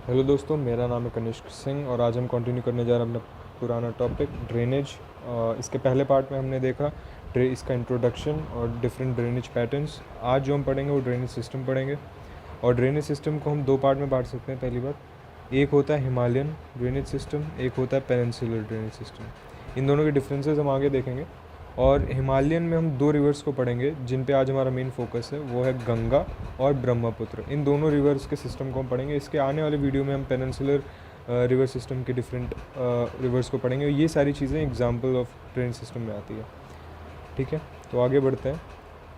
Hello दोस्तों, मेरा नाम है कनिष्क सिंह और आज हम कंटिन्यू करने जा रहे हैं अपना पुराना टॉपिक ड्रेनेज। इसके पहले पार्ट में हमने देखा इसका इंट्रोडक्शन और डिफरेंट ड्रेनेज पैटर्न्स। आज जो हम पढ़ेंगे वो ड्रेनेज सिस्टम पढ़ेंगे। और ड्रेनेज सिस्टम को हम दो पार्ट में बांट सकते हैं। पहली बात, एक होता है हिमालयन ड्रेनेज सिस्टम, एक होता है पेनिनसुलर ड्रेनेज सिस्टम। इन दोनों के डिफरेंसेस हम आगे देखेंगे। और हिमालयन में हम दो रिवर्स को पढ़ेंगे जिन पे आज हमारा मेन फोकस है, वो है गंगा और ब्रह्मपुत्र। इन दोनों रिवर्स के सिस्टम को हम पढ़ेंगे। इसके आने वाले वीडियो में हम पेनिनसुलर रिवर सिस्टम के डिफरेंट रिवर्स को पढ़ेंगे। ये सारी चीज़ें एग्जाम्पल ऑफ ड्रेन सिस्टम में आती है। ठीक है, तो आगे बढ़ते हैं।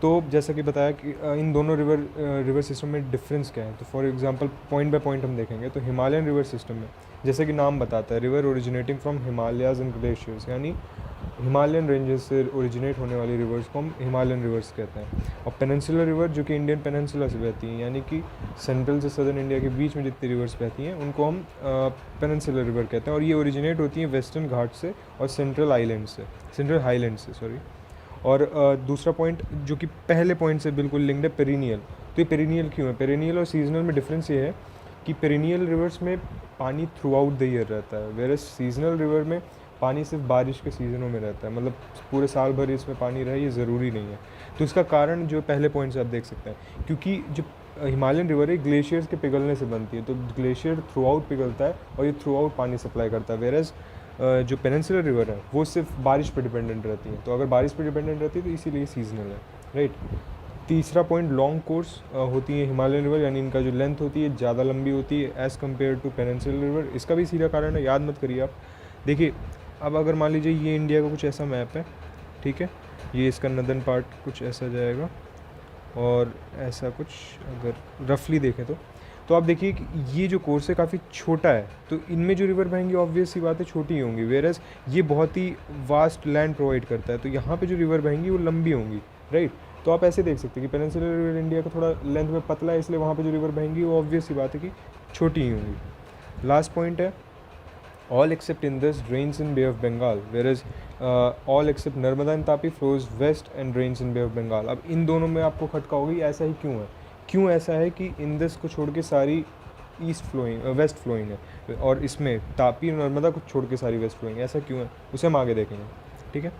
तो जैसा कि बताया कि इन दोनों रिवर सिस्टम में डिफरेंस क्या है, तो for example point by point हम देखेंगे। तो हिमालयन रिवर सिस्टम में, जैसे कि नाम बताता है, river originating from Himalayas and glaciers, यानी हिमालयन रेंजेस से ओरिजिनेट होने वाली रिवर्स को हम हिमालयन रिवर्स कहते हैं। और पेनिनसुलर रिवर जो कि इंडियन पेनिनसुला से बहती हैं, यानी कि सेंट्रल से सदर्न इंडिया के बीच में जितनी रिवर्स बहती हैं उनको हम पेनिनसुलर रिवर कहते हैं। और ये ओरिजिनेट होती हैं वेस्टर्न घाट से और सेंट्रल हाईलैंड से सॉरी। और दूसरा पॉइंट जो कि पहले पॉइंट से बिल्कुल लिंक्ड है, पेरिनियल। तो ये पेरिनियल क्यों है? पेरिनियल और सीजनल में डिफरेंस ये है कि पेरिनियल रिवर्स में पानी थ्रू आउट द ईयर रहता है, वेरस सीजनल रिवर में पानी सिर्फ बारिश के सीज़नों में रहता है। मतलब पूरे साल भर इसमें पानी रहे ये ज़रूरी नहीं है। तो इसका कारण जो पहले पॉइंट से आप देख सकते हैं, क्योंकि जो हिमालयन रिवर है ग्लेशियर्स के पिघलने से बनती है, तो ग्लेशियर थ्रू आउट पिघलता है और ये थ्रू आउट पानी सप्लाई करता है। वेरस जो पेनिनसुलर रिवर है वो सिर्फ बारिश पर डिपेंडेंट रहती है। तो अगर बारिश पर डिपेंडेंट रहती है तो इसीलिए सीजनल है, राइट। तीसरा पॉइंट, लॉन्ग कोर्स होती है हिमालयन रिवर, यानी इनका जो लेंथ होती है ज़्यादा लंबी होती है as compare to peninsular river. इसका भी सीधा कारण है, याद मत करिए आप। देखिए, अब अगर मान लीजिए ये इंडिया का कुछ ऐसा मैप है, ठीक है, ये इसका नदर्न पार्ट कुछ ऐसा जाएगा और ऐसा कुछ अगर रफली देखें तो आप देखिए कि ये जो कोर्स है काफ़ी छोटा है, तो इनमें जो रिवर बहेंगी ऑब्वियस सी बात है छोटी ही होंगी। वेरस ये बहुत ही वास्ट लैंड प्रोवाइड करता है, तो यहाँ पे जो रिवर बहेंगी वो लंबी होंगी, राइट। तो आप ऐसे देख सकते हैं कि पेनिनसुलर रिवर इंडिया का थोड़ा लेंथ में पतला है, इसलिए वहाँ पे जो रिवर बहेंगी वो ऑब्वियस सी बात है कि छोटी ही होंगी। लास्ट पॉइंट है, all except Indus drains in Bay of Bengal, whereas all except Narmada and Tapi flows west and drains in Bay of Bengal। अब इन दोनों में आपको खटका होगी, ऐसा ही क्यों है? क्यों ऐसा है कि इंदस को छोड़ के सारी वेस्ट फ्लोइंग है और इसमें तापी और नर्मदा को छोड़ के सारी वेस्ट फ्लोइंग है? ऐसा क्यों है उसे हम आगे देखेंगे, ठीक है।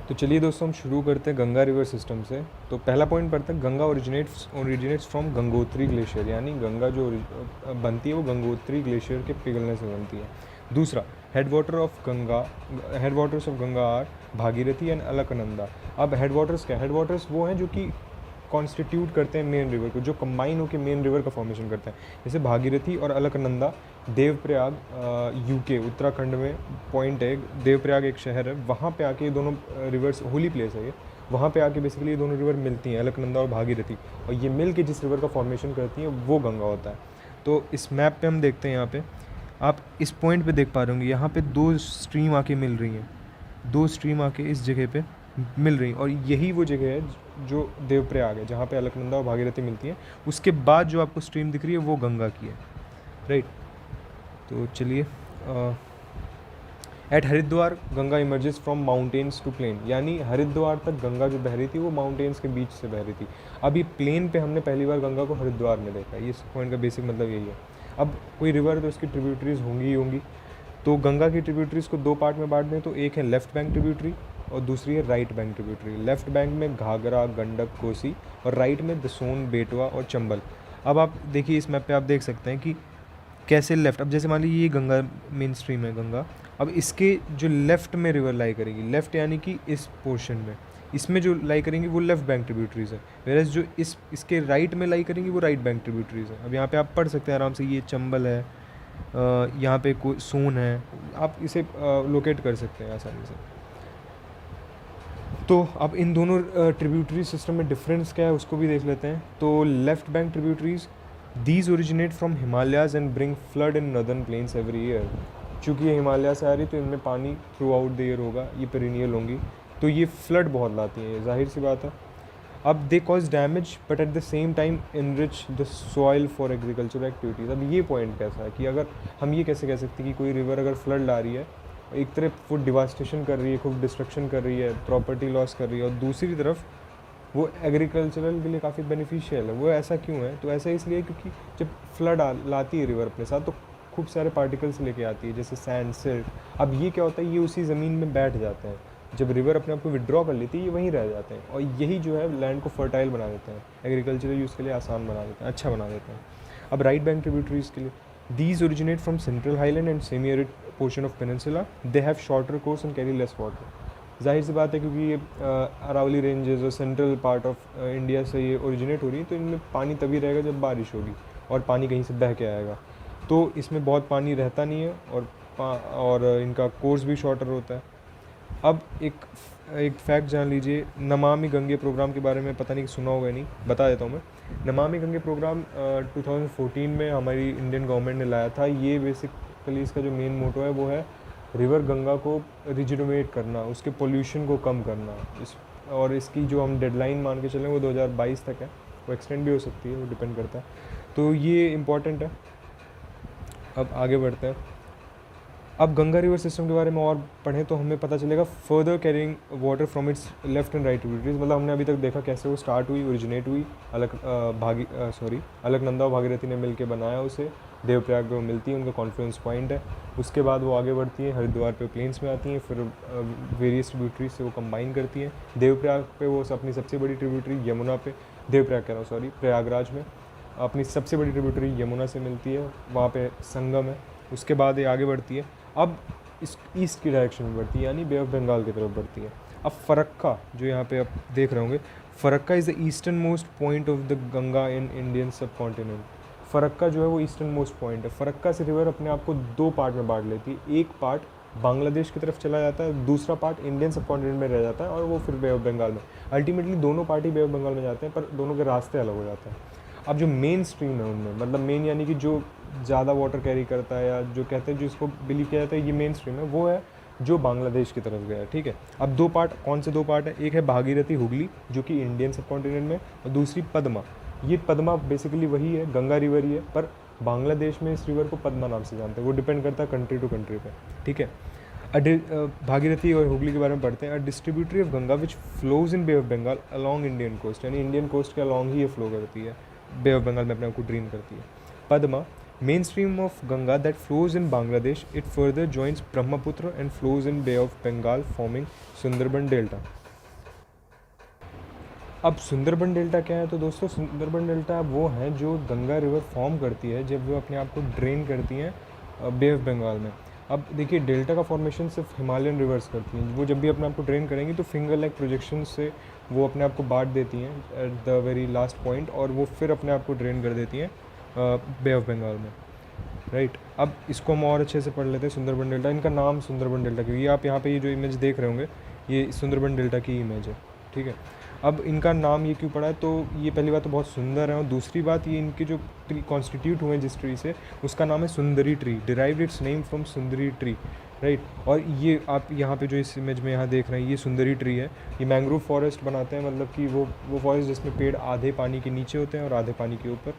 तो चलिए दोस्तों, हम शुरू करते हैं गंगा रिवर सिस्टम से। तो पहला पॉइंट पढ़ते हैं, Ganga originates from Gangotri glacier, यानी गंगा जो बनती है वो गंगोत्री ग्लेशियर के पिघलने से बनती है। दूसरा, headwaters of Ganga are Bhagirathi and Alaknanda. अब हेडवाटर्स क्या है? हेडवाटर्स वो हैं जो कि कॉन्स्टिट्यूट करते हैं मेन रिवर को, जो कंबाइन होकर मेन रिवर का फॉर्मेशन करते हैं। जैसे भागीरथी और अलकनंदा देवप्रयाग यूके उत्तराखंड में पॉइंट है, देवप्रयाग एक शहर है, वहाँ पे आके ये दोनों रिवर्स, होली प्लेस है ये, वहाँ पे आके बेसिकली ये दोनों रिवर मिलती हैं, अलकनंदा और भागीरथी, और ये मिल के जिस रिवर का फॉर्मेशन करती हैं वो गंगा होता है। तो इस मैप पे हम देखते हैं, यहाँ पे आप इस पॉइंट पे देख पा रहे होंगे, यहाँ पे दो स्ट्रीम आके मिल रही हैं, दो स्ट्रीम आके इस जगह पे मिल रही हैं, और यही वो जगह है जो देवप्रयाग है, जहाँ पे अलकनंदा और भागीरथी मिलती हैं। उसके बाद जो आपको स्ट्रीम दिख रही है वो गंगा की है, राइट। तो चलिए, at Haridwar Ganga emerges from mountains to plain, यानी हरिद्वार तक गंगा जो बह रही थी वो माउंटेन्स के बीच से बह रही थी। अभी प्लेन पे हमने पहली बार गंगा को हरिद्वार में देखा है। इस पॉइंट का बेसिक मतलब यही है। अब कोई रिवर है तो उसकी ट्रिब्यूटरीज होंगी ही होंगी। तो गंगा की ट्रिब्यूटरीज को दो पार्ट में बांट दें तो एक है लेफ्ट बैंक ट्रिब्यूटरी और दूसरी है right bank tributary. Left bank में घाघरा, गंडक, कोसी, और राइट में दसोन, बेटवा और चंबल। अब आप देखिए इस मैप पे आप देख सकते हैं कि कैसे लेफ्ट, अब जैसे मान लीजिए ये गंगा मेन स्ट्रीम है गंगा, अब इसके जो लेफ़्ट में रिवर लाई करेगी, लेफ़्ट यानी कि इस पोर्शन में, इसमें जो लाई करेंगी वो लेफ़्ट बैंक ट्रिब्यूटरीज है, वेरस जो इसके राइट में लाई करेंगी वो राइट बैंक ट्रिब्यूटरीज है। अब यहाँ पे आप पढ़ सकते हैं आराम से, ये चंबल है, यहाँ पे कोई सोन है, आप इसे लोकेट कर सकते हैं आसानी से। तो अब इन दोनों ट्रिब्यूटरी सिस्टम में डिफरेंस क्या है उसको भी देख लेते हैं। तो left bank tributaries, these originate from Himalayas and bring flood in northern plains every year. चूँकि ये हिमालय से आ रही तो इनमें पानी थ्रू आउट द ईयर होगा, ये पेरिनियल होंगी, तो ये फ्लड बहुत लाती हैं, ये जाहिर सी बात है। अब they cause damage but at the same time enrich the soil for agriculture activities. अब ये पॉइंट कैसा है कि अगर हम ये कैसे कह सकते हैं कि कोई रिवर अगर फ्लड ला रही है, एक तरफ फूड डिवास्टेशन कर रही है, खूब डिस्ट्रक्शन कर रही है, प्रॉपर्टी लॉस कर रही है, और दूसरी तरफ वो एग्रीकल्चरल के लिए काफ़ी बेनिफिशियल है। वो ऐसा क्यों है? तो ऐसा इसलिए क्योंकि जब फ्लड लाती है रिवर अपने साथ तो खूब सारे पार्टिकल्स लेके आती है, जैसे सैंड, सिल्ट। अब ये क्या होता है, ये उसी ज़मीन में बैठ जाते हैं। जब रिवर अपने आप को विड्रॉ कर लेती है, ये वहीं रह जाते हैं, और यही जो है लैंड को फर्टाइल बना देते हैं, एग्रीकल्चरल यूज़ के लिए आसान बना देते हैं, अच्छा बना देते हैं। अब राइट बैंक ट्रिब्यूटरीज के लिए, these originate from central highland and semi arid portion of peninsula, they have shorter course and carry less water. जाहिर सी बात है, क्योंकि ये अरावली रेंजेस और सेंट्रल पार्ट ऑफ इंडिया से ये ओरिजिनेट हो रही है, तो इनमें पानी तभी रहेगा जब बारिश होगी और पानी कहीं से बह के आएगा। तो इसमें बहुत पानी रहता नहीं है, और इनका कोर्स भी शॉर्टर होता है। अब एक फैक्ट जान लीजिए, नमामि गंगे प्रोग्राम के बारे में, पता नहीं सुना होगा नहीं, बता देता हूँ मैं। नमामि गंगे प्रोग्राम 2014 में हमारी इंडियन गवर्नमेंट ने लाया था। ये बेसिकली इसका जो मेन मोटो है वो है रिवर गंगा को रिजिनोवेट करना, उसके पोल्यूशन को कम करना। और इसकी जो हम डेडलाइन मान के चलें वो 2022 तक है, वो एक्सटेंड भी हो सकती है, वो डिपेंड करता है। तो ये इम्पॉर्टेंट है। अब आगे बढ़ते हैं। अब गंगा रिवर सिस्टम के बारे में और पढ़ें तो हमें पता चलेगा, further carrying water from its left and right tributaries. मतलब हमने अभी तक देखा कैसे वो स्टार्ट हुई, ओरिजिनेट हुई, अलकनंदा और भागीरथी ने मिलकर बनाया उसे, देवप्रयाग पे वो मिलती है, उनका कॉन्फ्लुएंस पॉइंट है। उसके बाद वो आगे बढ़ती है, हरिद्वार पे प्लेन्स में आती हैं, फिर वेरियस ट्रिब्यूटरीज से वो कंबाइन करती हैं। देवप्रयाग पे वो अपनी सबसे बड़ी ट्रिब्यूटरी यमुना पे, देवप्रयाग कह रहा हूँ सॉरी, प्रयागराज में अपनी सबसे बड़ी ट्रिब्यूटरी यमुना से मिलती है, वहाँ पे संगम है। उसके बाद ये आगे बढ़ती है, अब इस ईस्ट की डायरेक्शन में बढ़ती है, यानी बे ऑफ बंगाल की तरफ बढ़ती है। अब फरक्का जो यहाँ पे आप देख रहे होंगे, Farakka is the eastern most point of the Ganga in Indian सब कॉन्टिनेंट। फरक्का जो है वो ईस्टर्न मोस्ट पॉइंट है। फरक्का से रिवर अपने आप को दो पार्ट में बांट लेती है, एक पार्ट बांग्लादेश की तरफ चला जाता है, दूसरा पार्ट इंडियन सब कॉन्टिनेंट में रह जाता है, और वो फिर बे ऑफ बंगाल में। अल्टीमेटली दोनों पार्ट ही बे ऑफ बंगाल में जाते हैं, पर दोनों के रास्ते अलग हो जाते हैं। अब जो मेन स्ट्रीम है उनमें, मतलब मेन यानी कि जो ज़्यादा वाटर कैरी करता है, या जो कहते हैं जिसको बिलीव किया जाता है ये मेन स्ट्रीम है, वो है जो बांग्लादेश की तरफ गया है, ठीक है। अब दो पार्ट, कौन से दो पार्ट है? एक है भागीरथी हुगली जो कि इंडियन सब कॉन्टिनेंट में, और दूसरी पद्मा। ये पद्मा बेसिकली वही है, गंगा रिवर ही है, पर बांग्लादेश में इस रिवर को पद्मा नाम से जानते हैं। वो डिपेंड करता है कंट्री टू कंट्री पे, ठीक है। भागीरथी और हुगली के बारे में पढ़ते हैं। A distributary of Ganga which flows in Bay of Bengal along Indian coast, यानी इंडियन कोस्ट के अलॉन्ग ही ये फ्लो करती है, बे ऑफ बंगाल में अपने आप को ड्रेन करती है। Padma, main stream of Ganga that flows in Bangladesh, it further joins Brahmaputra and flows in Bay of Bengal forming Sundarban delta. अब सुंदरबन डेल्टा क्या है? तो दोस्तों सुंदरबन डेल्टा वो है जो गंगा रिवर फॉर्म करती है जब वो अपने आप को ड्रेन करती हैं बे ऑफ बंगाल में। अब देखिए, डेल्टा का फॉर्मेशन सिर्फ हिमालयन रिवर्स करती हैं, वो जब भी अपने आप को ड्रेन करेंगी तो फिंगर लाइक प्रोजेक्शन से वो अपने आप को बांट देती हैं at the very last point, और वो फिर अपने आप को ड्रेन कर देती हैं बे ऑफ बंगाल में, राइट। अब इसको हम और अच्छे से पढ़ लेते हैं। सुंदरबन डेल्टा, इनका नाम सुंदरबन डेल्टा क्योंकि आप यहाँ पे ये जो इमेज देख रहे होंगे ये सुंदरबन डेल्टा की इमेज है, ठीक है। अब इनका नाम ये क्यों पड़ा है? तो ये पहली बात तो बहुत सुंदर है, और दूसरी बात ये इनके जो ट्री कॉन्स्टिट्यूट हुए हैं जिस ट्री से, उसका नाम है सुंदरी tree, derived it's name from Sundari tree, right. और ये आप यहाँ पे जो इस इमेज में यहाँ देख रहे हैं ये सुंदरी ट्री है। ये मैंग्रोव फॉरेस्ट बनाते हैं, मतलब कि वो फॉरेस्ट जिसमें पेड़ आधे पानी के नीचे होते हैं और आधे पानी के ऊपर।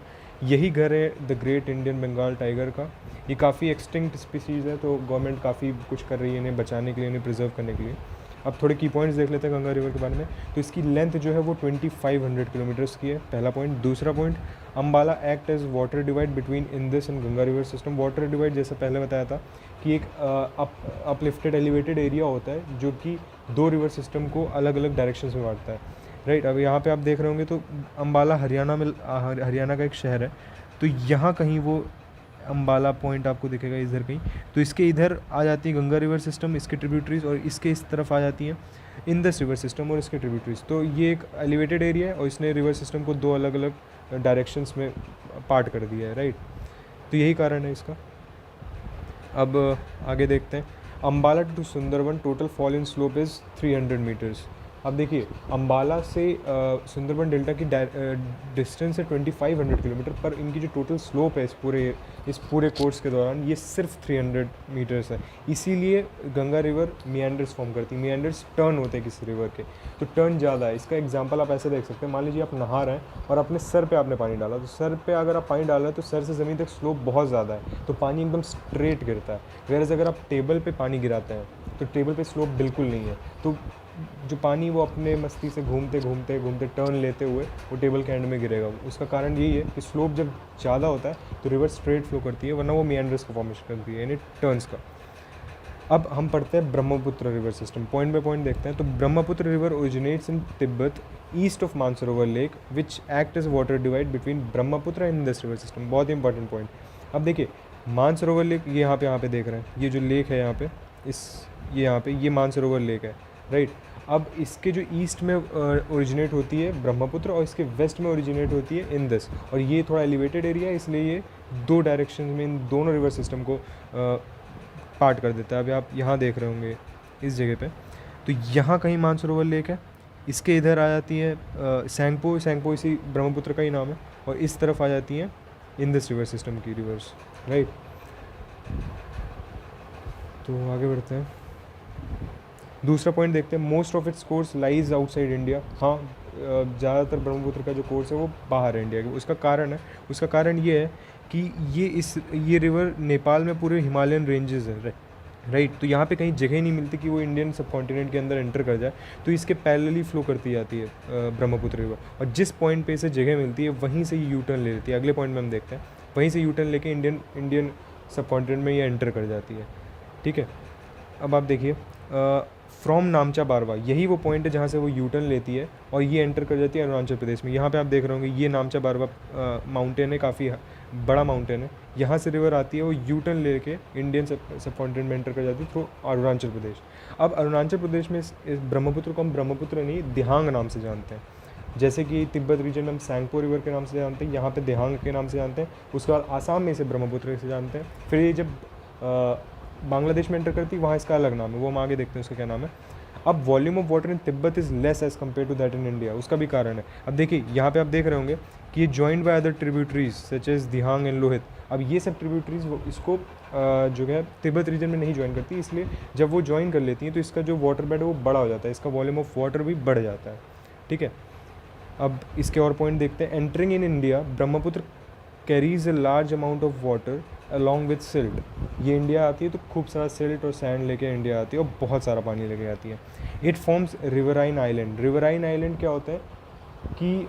यही घर है the great Indian Bengal tiger का। ये काफ़ी एक्सटिंक्ट स्पीसीज़ है, तो गवर्नमेंट काफ़ी कुछ कर रही है इन्हें बचाने के लिए, इन्हें प्रिजर्व करने के लिए। अब थोड़े की पॉइंट्स देख लेते हैं गंगा रिवर के बारे में। तो इसकी लेंथ जो है वो 2500 किलोमीटर्स की है, पहला पॉइंट। दूसरा point, Ambala act as water divide between Indus and Ganga river system. Water divide जैसे पहले बताया था कि एक अपलिफ्टेड एलिवेटेड एरिया होता है जो कि दो रिवर सिस्टम को अलग अलग डायरेक्शंस में बांटता है, राइट। अब यहाँ पे आप देख रहे होंगे तो अम्बाला हरियाणा में, हरियाणा का एक शहर है, तो यहाँ कहीं वो अम्बाला पॉइंट आपको दिखेगा इधर कहीं। तो इसके इधर आ जाती है गंगा रिवर सिस्टम, इसके ट्रिब्यूटरीज, और इसके इस तरफ आ जाती हैं इंदस रिवर सिस्टम और इसके ट्रिब्यूटरीज। तो ये एक एलिवेटेड एरिया है और इसने रिवर सिस्टम को दो अलग अलग डायरेक्शंस में पार्ट कर दिया है, राइट। तो यही कारण है इसका। अब आगे देखते हैं। Ambala to Sundarban total fall in slope is 300 metres. अब देखिए, अम्बाला से सुंदरबन डेल्टा की डिस्टेंस है 2500 किलोमीटर, पर इनकी जो टोटल स्लोप है इस पूरे कोर्स के दौरान ये सिर्फ 300 मीटर्स है। इसीलिए गंगा रिवर मियांडर्स फॉर्म करती है। मियांडर्स टर्न होते हैं किसी रिवर के, तो टर्न ज़्यादा है। इसका एग्जांपल आप ऐसे देख सकते हैं, मान लीजिए आप नहा रहे हैं और अपने सर पे आपने पानी डाला, तो सर पे अगर आप पानी डाल रहे हैं तो सर से ज़मीन तक स्लोप बहुत ज़्यादा है, तो पानी एकदम स्ट्रेट गिरता है। वैसे अगर आप टेबल पर पानी गिराते हैं तो टेबल पे स्लोप बिल्कुल नहीं है। तो जो पानी वो अपने मस्ती से घूमते घूमते घूमते टर्न लेते हुए वो टेबल के एंड में गिरेगा। उसका कारण यही है कि स्लोप जब ज़्यादा होता है तो रिवर स्ट्रेट फ्लो करती है, वरना वो मेंडर्स का फॉर्मेशन करती है, यानी टर्न्स का। अब हम पढ़ते हैं Brahmaputra river system, point by point देखते हैं। तो Brahmaputra river originates in Tibet east of Mansarovar lake which act as water divide between Brahmaputra and Indus river system. बहुत ही इंपॉर्टेंट पॉइंट। अब देखिए मानसरोवर लेक ये यहाँ पे देख रहे हैं, ये जो लेक है यहाँ पे ये यहाँ पे ये मानसरोवर लेक है, राइट। अब इसके जो ईस्ट में ओरिजिनेट होती है ब्रह्मपुत्र और इसके वेस्ट में ओरिजिनेट होती है इंदस, और ये थोड़ा एलिवेटेड एरिया है इसलिए ये दो डायरेक्शन में इन दोनों रिवर सिस्टम को पार्ट कर देता है। अभी आप यहाँ देख रहे होंगे इस जगह पे, तो यहाँ कहीं मानसरोवर लेक है, इसके इधर आ जाती है सैंगपो इसी ब्रह्मपुत्र का ही नाम है, और इस तरफ आ जाती हैं इंदस रिवर सिस्टम की रिवर्स, राइट। तो आगे बढ़ते हैं, दूसरा पॉइंट देखते हैं। Most of its course lies outside India. हाँ, ज़्यादातर ब्रह्मपुत्र का जो कोर्स है वो बाहर है इंडिया के। उसका कारण ये है कि ये रिवर नेपाल में पूरे हिमालयन रेंजेस है, राइट। तो यहाँ पे कहीं जगह नहीं मिलती कि वो इंडियन सब कॉन्टिनेंट के अंदर एंटर कर जाए, तो इसके पैरेलली फ्लो करती जाती है ब्रह्मपुत्र रिवर, और जिस पॉइंट पे इसे जगह मिलती है वहीं से ये यू टर्न ले लेती है। अगले पॉइंट में हम देखते हैं, वहीं से यू टर्न लेके इंडियन सब कॉन्टिनेंट में ये एंटर कर जाती है, ठीक है। अब आप देखिए फ्रॉम नामचा बारवा, यही वो पॉइंट है जहाँ से वो यू टर्न लेती है और ये एंटर कर जाती है अरुणाचल प्रदेश में। यहाँ पे आप देख रहे होंगे ये नामचा बारवा माउंटेन है, काफ़ी बड़ा माउंटेन है। यहाँ से रिवर आती है, वो यू टर्न लेके इंडियन सब कॉन्टिनेंट में एंटर कर जाती है थ्रू अरुणाचल प्रदेश। अब अरुणाचल प्रदेश में इस ब्रह्मपुत्र को हम ब्रह्मपुत्र नहीं दिहांग नाम से जानते हैं। जैसे कि तिब्बत रीजन में हम सैंगपो रिवर के नाम से जानते हैं, यहाँ पे दिहांग के नाम से जानते हैं। उसके बाद आसाम में इसे ब्रह्मपुत्र से जानते हैं। फिर ये जब बांग्लादेश में एंटर करती है वहाँ इसका अलग नाम है, वो हम आगे देखते हैं उसका क्या नाम है। अब volume of water in Tibet is less as compare to that in India, उसका भी कारण है। अब देखिए यहाँ पे आप देख रहे होंगे कि ये joined by other tributaries such as Dihang and Lohit. अब ये सब ट्रिब्यूटरीज इसको जो है तिब्बत रीजन में नहीं ज्वाइन करती, इसलिए जब वो ज्वाइन कर लेती हैं तो इसका जो वाटर बेड है वो बड़ा हो जाता है, इसका वॉल्यूम ऑफ वाटर भी बढ़ जाता है, ठीक है। अब इसके और पॉइंट देखते हैं। Entering in India Brahmaputra carries a large amount of water along with silt. ये इंडिया आती है तो खूब सारा सिल्ट और सैंड लेके इंडिया आती है और बहुत सारा पानी लेके आती है। It forms riverine island. Riverine island क्या होता है कि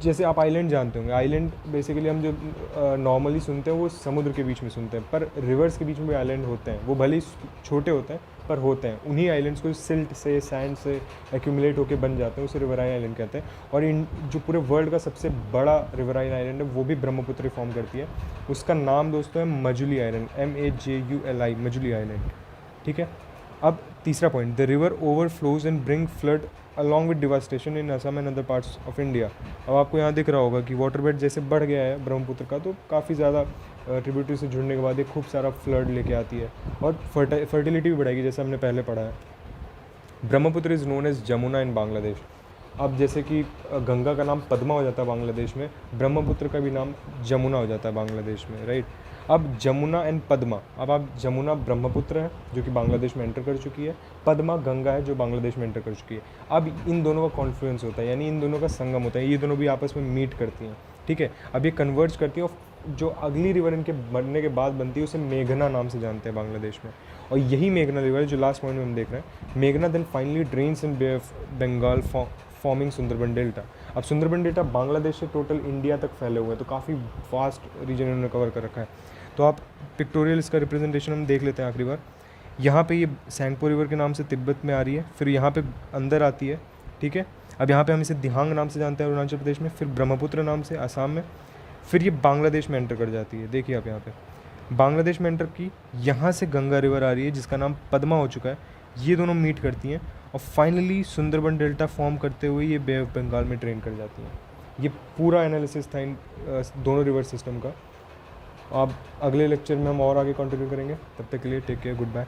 जैसे आप आइलैंड जानते होंगे, आइलैंड बेसिकली हम जो नॉर्मली सुनते हैं वो समुद्र के बीच में सुनते हैं, पर रिवर्स के बीच में भी आइलैंड होते हैं। वो भले ही छोटे होते हैं पर होते हैं। उन्हीं आइलैंड्स को सिल्ट से सैंड से एक्यूमुलेट होकर बन जाते हैं, उसे रिवराइन आइलैंड कहते हैं। और इन जो पूरे वर्ल्ड का सबसे बड़ा रिवराइन आइलैंड है वो भी ब्रह्मपुत्र फॉर्म करती है। उसका नाम दोस्तों है Majuli island, MAJULI, Majuli island, ठीक है। अब तीसरा point, the river overflows and bring flood along with devastation in Assam and other parts of India. अब आपको यहाँ दिख रहा होगा कि वाटर बेड जैसे बढ़ गया है ब्रह्मपुत्र का, तो काफ़ी ज़्यादा ट्रिब्यूटरी से जुड़ने के बाद ये खूब सारा फ्लड लेके आती है और फर्टिलिटी भी बढ़ाएगी, जैसे हमने पहले पढ़ा है। Brahmaputra is known as Jamuna in Bangladesh. अब जैसे कि गंगा का नाम पद्मा हो जाता है बांग्लादेश में, ब्रह्मपुत्र का भी नाम जमुना हो जाता है बांग्लादेश में, राइट। अब जमुना एंड पद्मा, अब आप जमुना ब्रह्मपुत्र है जो कि बांग्लादेश में एंटर कर चुकी है, पद्मा गंगा है जो बांग्लादेश में एंटर कर चुकी है। अब इन दोनों का कॉन्फ्लुएंस होता है, यानी इन दोनों का संगम होता है, ये दोनों भी आपस में मीट करती हैं, ठीक है। अब ये कन्वर्ज करती है और जो अगली रिवर इनके बनने के बाद बनती है उसे मेघना नाम से जानते हैं बांग्लादेश में। और यही मेघना रिवर है जो लास्ट पॉइंट में हम देख रहे हैं। मेघना then finally drains in Bay of Bengal forming Sundarban delta. अब सुंदरबन डेल्टा बांग्लादेश से टोटल इंडिया तक फैले हुए हैं, तो काफ़ी वास्ट रीजन इन्होंने कवर कर रखा है। तो आप पिक्टोरियल इसका रिप्रेजेंटेशन हम देख लेते हैं आखिरी बार। यहाँ पे ये सैंगपो रिवर के नाम से तिब्बत में आ रही है, फिर यहाँ पे अंदर आती है, ठीक है। अब यहाँ पे हम इसे दिहांग नाम से जानते हैं अरुणाचल प्रदेश में, फिर ब्रह्मपुत्र नाम से आसाम में, फिर ये बांग्लादेश में एंटर कर जाती है। देखिए आप यहाँ पे बांग्लादेश में एंटर की, यहाँ से गंगा रिवर आ रही है जिसका नाम पद्मा हो चुका है, ये दोनों मीट करती हैं और फाइनली सुंदरबन डेल्टा फॉर्म करते हुए ये बे ऑफ बंगाल में ड्रेन कर जाती हैं। ये पूरा एनालिसिस था इन दोनों रिवर सिस्टम का। अब अगले लेक्चर में हम और आगे कंटिन्यू करेंगे, तब तक के लिए टेक केयर, गुड बाय।